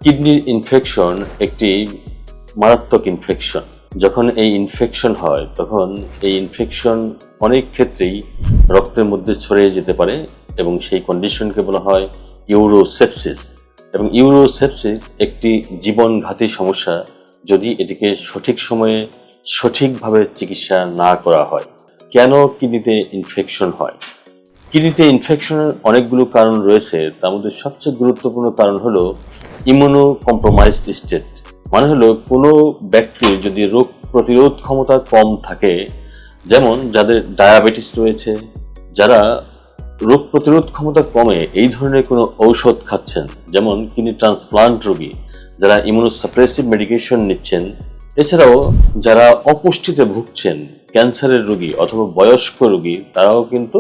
কিডনির ইনফেকশন একটি মারাত্মক ইনফেকশন। যখন এই ইনফেকশন হয় তখন এই ইনফেকশন অনেক ক্ষেত্রেই রক্তের মধ্যে ছড়িয়ে যেতে পারে এবং সেই কন্ডিশনকে বলা হয় ইউরোসেপসিস। এবং ইউরোসেপসিস একটি জীবনঘাতী সমস্যা যদি এটিকে সঠিক সময়ে সঠিকভাবে চিকিৎসা না করা হয়। কেন কিডনিতে ইনফেকশন হয়? কিডনিতে ইনফেকশনের অনেকগুলো কারণ রয়েছে, তার মধ্যে সবচেয়ে গুরুত্বপূর্ণ কারণ হলো ইমিউনো কম্প্রোমাইজড স্টেট। মানে হলো কোনো ব্যক্তির যদি রোগ প্রতিরোধ ক্ষমতা কম থাকে, যেমন যাদের ডায়াবেটিস রয়েছে, যারা রোগ প্রতিরোধ ক্ষমতা কমে এই ধরনের কোনো ঔষধ খাচ্ছেন, যেমন কিডনি ট্রান্সপ্লান্ট রোগী, যারা ইমিউনোসাপ্রেসিভ মেডিকেশন নিচ্ছেন, এছাড়াও যারা অপুষ্টিতে ভুগছেন, ক্যান্সারের রোগী অথবা বয়স্ক রোগী, তারাও কিন্তু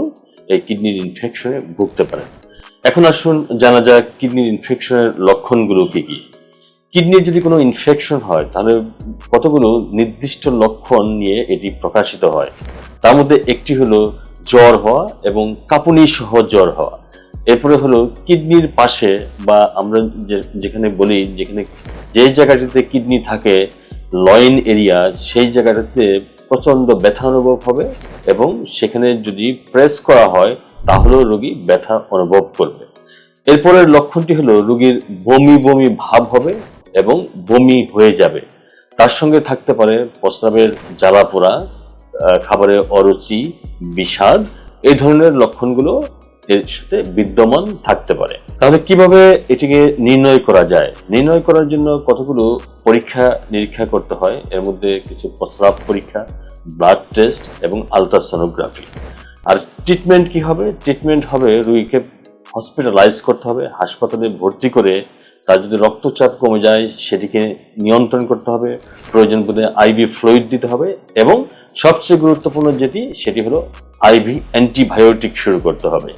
এই কিডনির ইনফেকশনে ভুগতে পারেন। এখন আসুন জানা যাক কিডনির ইনফেকশনের লক্ষণগুলো কি কি। কিডনির যদি কোনো ইনফেকশন হয় তাহলে কতগুলো নির্দিষ্ট লক্ষণ নিয়ে এটি প্রকাশিত হয়। তার মধ্যে একটি হলো জ্বর হওয়া এবং কাঁপুনি সহ জ্বর হওয়া। এরপরে হলো কিডনির পাশে বা আমরা যেখানে বলি যে জায়গাটিতে কিডনি থাকে, লয়েন এরিয়া, সেই জায়গাটাতে প্রচন্ড ব্যথা অনুভব হবে এবং সেখানে যদি প্রেস করা হয় তাহলেও রোগী ব্যথা অনুভব করবে। এরপরের লক্ষণটি হলো রোগীর বমি বমি ভাব হবে এবং বমি হয়ে যাবে। তার সঙ্গে থাকতে পারে প্রস্রাবের জ্বালা পোড়া, খাবারের অরুচি, বিষাদ, এই ধরনের লক্ষণগুলো এর সাথে বিদ্যমান থাকতে পারে। তাহলে কিভাবে এটিকে নির্ণয় করা যায়? নির্ণয় করার জন্য কতগুলো পরীক্ষা নিরীক্ষা করতে হয়। এর মধ্যে কিছু প্রস্রাব পরীক্ষা, ব্লাড টেস্ট এবং আলট্রাসোনোগ্রাফি। আর ট্রিটমেন্ট কি হবে? ট্রিটমেন্ট হবে রোগীকে হসপিটালাইজ করতে হবে, হাসপাতালে ভর্তি করে তার যদি রক্তচাপ কমে যায় সেটিকে নিয়ন্ত্রণ করতে হবে, প্রয়োজন বোধে আইভি ফ্লুইড দিতে হবে এবং সবচেয়ে গুরুত্বপূর্ণ যেটি সেটি হলো আইভি অ্যান্টিবায়োটিক শুরু করতে হবে।